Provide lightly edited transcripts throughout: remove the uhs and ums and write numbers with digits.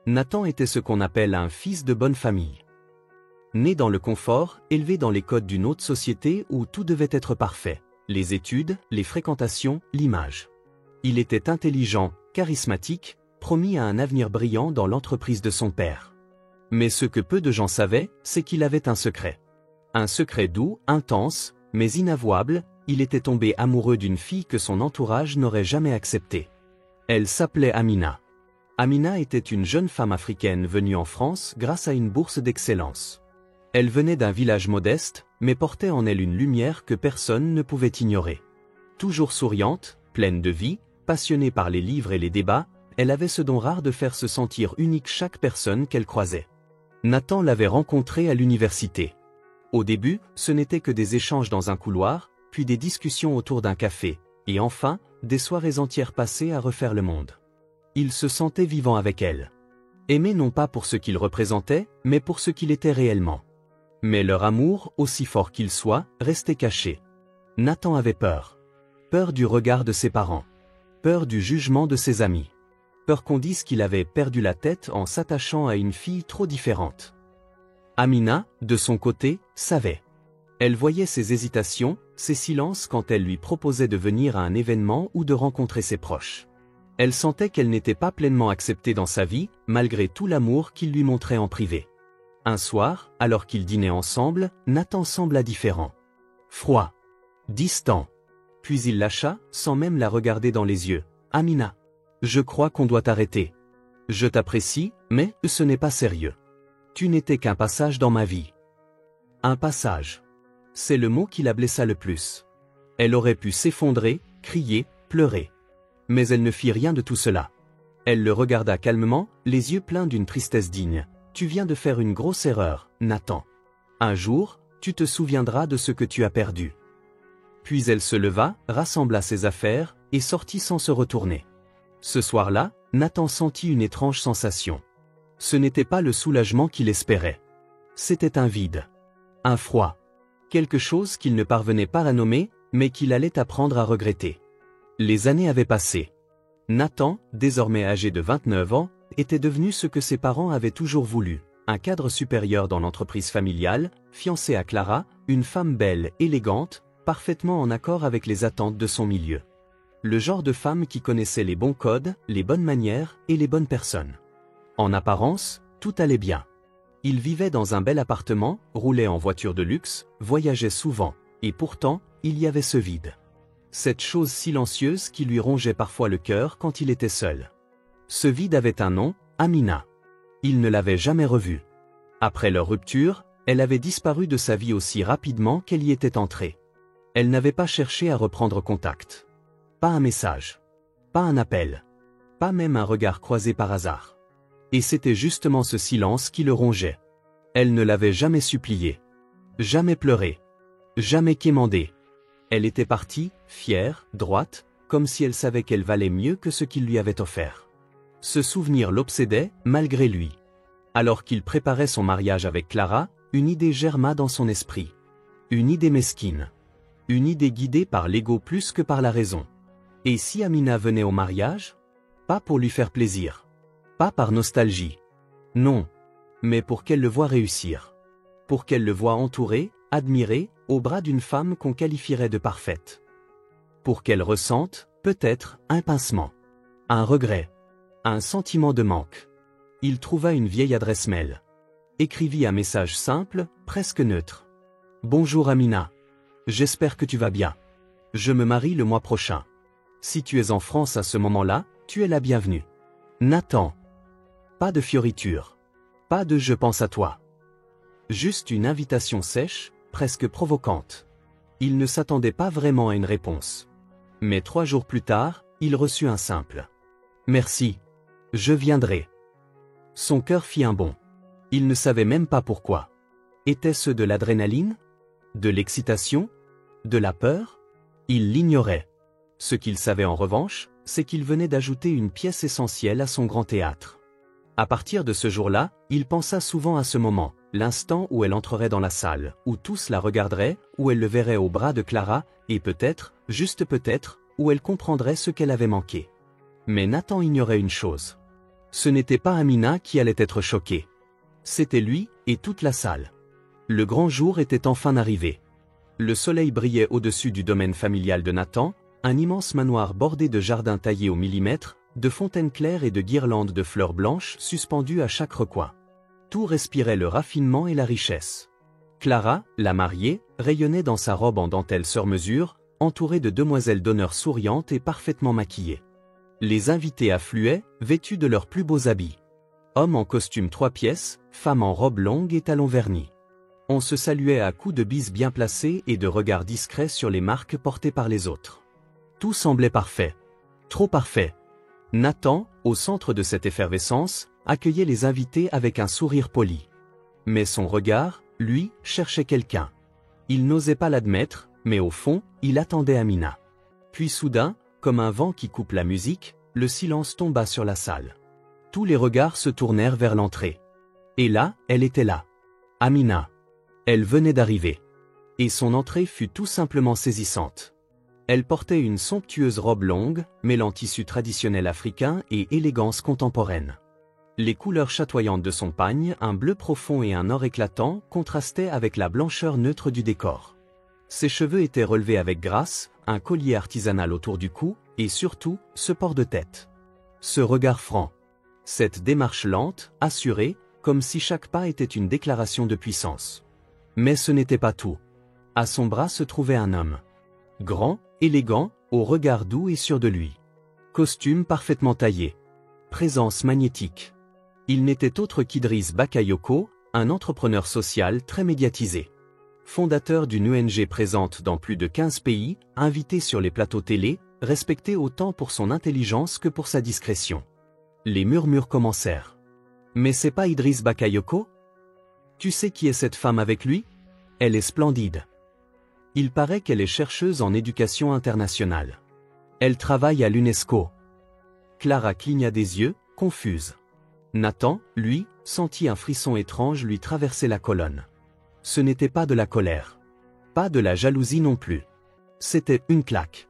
Nathan était ce qu'on appelle un fils de bonne famille. Né dans le confort, élevé dans les codes d'une haute société où tout devait être parfait. Les études, les fréquentations, l'image. Il était intelligent, charismatique, promis à un avenir brillant dans l'entreprise de son père. Mais ce que peu de gens savaient, c'est qu'il avait un secret. Un secret doux, intense, mais inavouable, il était tombé amoureux d'une fille que son entourage n'aurait jamais acceptée. Elle s'appelait Amina. Amina était une jeune femme africaine venue en France grâce à une bourse d'excellence. Elle venait d'un village modeste, mais portait en elle une lumière que personne ne pouvait ignorer. Toujours souriante, pleine de vie, passionnée par les livres et les débats, elle avait ce don rare de faire se sentir unique chaque personne qu'elle croisait. Nathan l'avait rencontrée à l'université. Au début, ce n'était que des échanges dans un couloir, puis des discussions autour d'un café, et enfin, des soirées entières passées à refaire le monde. Il se sentait vivant avec elle. Aimé non pas pour ce qu'il représentait, mais pour ce qu'il était réellement. Mais leur amour, aussi fort qu'il soit, restait caché. Nathan avait peur. Peur du regard de ses parents. Peur du jugement de ses amis. Peur qu'on dise qu'il avait perdu la tête en s'attachant à une fille trop différente. Amina, de son côté, savait. Elle voyait ses hésitations, ses silences quand elle lui proposait de venir à un événement ou de rencontrer ses proches. Elle sentait qu'elle n'était pas pleinement acceptée dans sa vie, malgré tout l'amour qu'il lui montrait en privé. Un soir, alors qu'ils dînaient ensemble, Nathan sembla différent. Froid. Distant. Puis il lâcha, sans même la regarder dans les yeux. « Amina. Je crois qu'on doit arrêter. Je t'apprécie, mais ce n'est pas sérieux. Tu n'étais qu'un passage dans ma vie. » Un passage. C'est le mot qui la blessa le plus. Elle aurait pu s'effondrer, crier, pleurer. Mais elle ne fit rien de tout cela. Elle le regarda calmement, les yeux pleins d'une tristesse digne. « Tu viens de faire une grosse erreur, Nathan. Un jour, tu te souviendras de ce que tu as perdu. » Puis elle se leva, rassembla ses affaires, et sortit sans se retourner. Ce soir-là, Nathan sentit une étrange sensation. Ce n'était pas le soulagement qu'il espérait. C'était un vide. Un froid. Quelque chose qu'il ne parvenait pas à nommer, mais qu'il allait apprendre à regretter. Les années avaient passé. Nathan, désormais âgé de 29 ans, était devenu ce que ses parents avaient toujours voulu, un cadre supérieur dans l'entreprise familiale, fiancé à Clara, une femme belle, élégante, parfaitement en accord avec les attentes de son milieu. Le genre de femme qui connaissait les bons codes, les bonnes manières et les bonnes personnes. En apparence, tout allait bien. Il vivait dans un bel appartement, roulait en voiture de luxe, voyageait souvent, et pourtant, il y avait ce vide. Cette chose silencieuse qui lui rongeait parfois le cœur quand il était seul. Ce vide avait un nom, Amina. Il ne l'avait jamais revue. Après leur rupture, elle avait disparu de sa vie aussi rapidement qu'elle y était entrée. Elle n'avait pas cherché à reprendre contact. Pas un message. Pas un appel. Pas même un regard croisé par hasard. Et c'était justement ce silence qui le rongeait. Elle ne l'avait jamais supplié. Jamais pleuré. Jamais quémandé. Elle était partie, fière, droite, comme si elle savait qu'elle valait mieux que ce qu'il lui avait offert. Ce souvenir l'obsédait, malgré lui. Alors qu'il préparait son mariage avec Clara, une idée germa dans son esprit. Une idée mesquine. Une idée guidée par l'ego plus que par la raison. Et si Amina venait au mariage? Pas pour lui faire plaisir. Pas par nostalgie. Non. Mais pour qu'elle le voie réussir. Pour qu'elle le voie entouré, admiré, au bras d'une femme qu'on qualifierait de parfaite. Pour qu'elle ressente, peut-être, un pincement. Un regret. Un sentiment de manque. Il trouva une vieille adresse mail. Écrivit un message simple, presque neutre. « Bonjour Amina. J'espère que tu vas bien. Je me marie le mois prochain. Si tu es en France à ce moment-là, tu es la bienvenue. Nathan. » Pas de fioriture. Pas de « je pense à toi ». Juste une invitation sèche, presque provocante. Il ne s'attendait pas vraiment à une réponse. Mais 3 jours plus tard, il reçut un simple « Merci. Je viendrai. » Son cœur fit un bond. Il ne savait même pas pourquoi. Était-ce de l'adrénaline? De l'excitation? De la peur? Il l'ignorait. Ce qu'il savait en revanche, c'est qu'il venait d'ajouter une pièce essentielle à son grand théâtre. À partir de ce jour-là, il pensa souvent à ce moment, l'instant où elle entrerait dans la salle, où tous la regarderaient, où elle le verrait au bras de Clara, et peut-être, juste peut-être, où elle comprendrait ce qu'elle avait manqué. Mais Nathan ignorait une chose. Ce n'était pas Amina qui allait être choquée. C'était lui et toute la salle. Le grand jour était enfin arrivé. Le soleil brillait au-dessus du domaine familial de Nathan, un immense manoir bordé de jardins taillés au millimètre, de fontaines claires et de guirlandes de fleurs blanches suspendues à chaque recoin. Tout respirait le raffinement et la richesse. Clara, la mariée, rayonnait dans sa robe en dentelle sur mesure, entourée de demoiselles d'honneur souriantes et parfaitement maquillées. Les invités affluaient, vêtus de leurs plus beaux habits. Hommes en costume 3 pièces, femmes en robe longue et talons vernis. On se saluait à coups de bises bien placées et de regards discrets sur les marques portées par les autres. Tout semblait parfait. Trop parfait. Nathan, au centre de cette effervescence, accueillait les invités avec un sourire poli. Mais son regard, lui, cherchait quelqu'un. Il n'osait pas l'admettre, mais au fond, il attendait Amina. Puis soudain, comme un vent qui coupe la musique, le silence tomba sur la salle. Tous les regards se tournèrent vers l'entrée. Et là, elle était là. Amina. Elle venait d'arriver. Et son entrée fut tout simplement saisissante. Elle portait une somptueuse robe longue, mêlant tissu traditionnel africain et élégance contemporaine. Les couleurs chatoyantes de son pagne, un bleu profond et un or éclatant, contrastaient avec la blancheur neutre du décor. Ses cheveux étaient relevés avec grâce, un collier artisanal autour du cou, et surtout, ce port de tête. Ce regard franc. Cette démarche lente, assurée, comme si chaque pas était une déclaration de puissance. Mais ce n'était pas tout. À son bras se trouvait un homme. Grand, élégant, au regard doux et sûr de lui. Costume parfaitement taillé. Présence magnétique. Il n'était autre qu'Idriss Bakayoko, un entrepreneur social très médiatisé. Fondateur d'une ONG présente dans plus de 15 pays, invité sur les plateaux télé, respecté autant pour son intelligence que pour sa discrétion. Les murmures commencèrent. Mais c'est pas Idriss Bakayoko? Tu sais qui est cette femme avec lui? Elle est splendide. Il paraît qu'elle est chercheuse en éducation internationale. Elle travaille à l'UNESCO. Clara cligna des yeux, confuse. Nathan, lui, sentit un frisson étrange lui traverser la colonne. Ce n'était pas de la colère. Pas de la jalousie non plus. C'était une claque.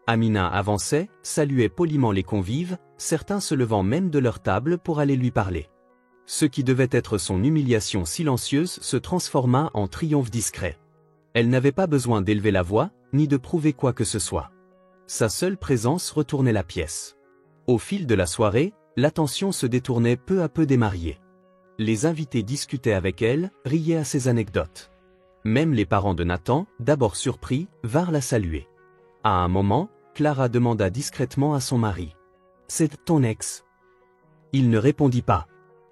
Amina avançait, saluait poliment les convives, certains se levant même de leur table pour aller lui parler. Ce qui devait être son humiliation silencieuse se transforma en triomphe discret. Elle n'avait pas besoin d'élever la voix, ni de prouver quoi que ce soit. Sa seule présence retournait la pièce. Au fil de la soirée, l'attention se détournait peu à peu des mariés. Les invités discutaient avec elle, riaient à ses anecdotes. Même les parents de Nathan, d'abord surpris, vinrent la saluer. À un moment, Clara demanda discrètement à son mari. « C'est ton ex ?» Il ne répondit pas.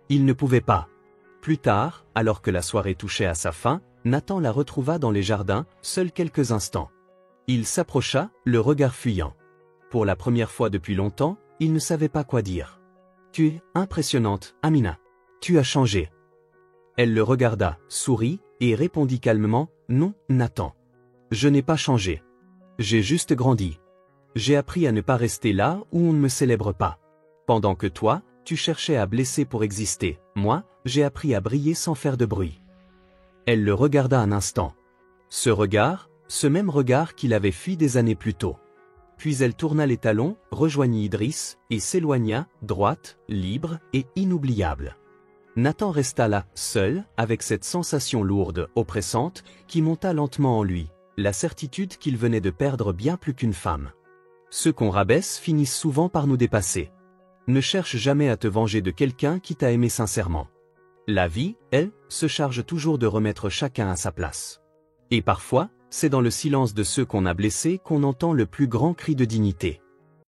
Il ne pouvait pas. Plus tard, alors que la soirée touchait à sa fin, Nathan la retrouva dans les jardins, seul quelques instants. Il s'approcha, le regard fuyant. Pour la première fois depuis longtemps, il ne savait pas quoi dire. « Tu es impressionnante, Amina. Tu as changé. » Elle le regarda, sourit, et répondit calmement, « Non, Nathan. Je n'ai pas changé. J'ai juste grandi. J'ai appris à ne pas rester là où on ne me célèbre pas. Pendant que toi, tu cherchais à blesser pour exister, moi, j'ai appris à briller sans faire de bruit. » Elle le regarda un instant. Ce regard, ce même regard qu'il avait fui des années plus tôt. Puis elle tourna les talons, rejoignit Idriss, et s'éloigna, droite, libre et inoubliable. Nathan resta là, seul, avec cette sensation lourde, oppressante, qui monta lentement en lui, la certitude qu'il venait de perdre bien plus qu'une femme. Ceux qu'on rabaisse finissent souvent par nous dépasser. Ne cherche jamais à te venger de quelqu'un qui t'a aimé sincèrement. La vie, elle, se charge toujours de remettre chacun à sa place. Et parfois, c'est dans le silence de ceux qu'on a blessés qu'on entend le plus grand cri de dignité.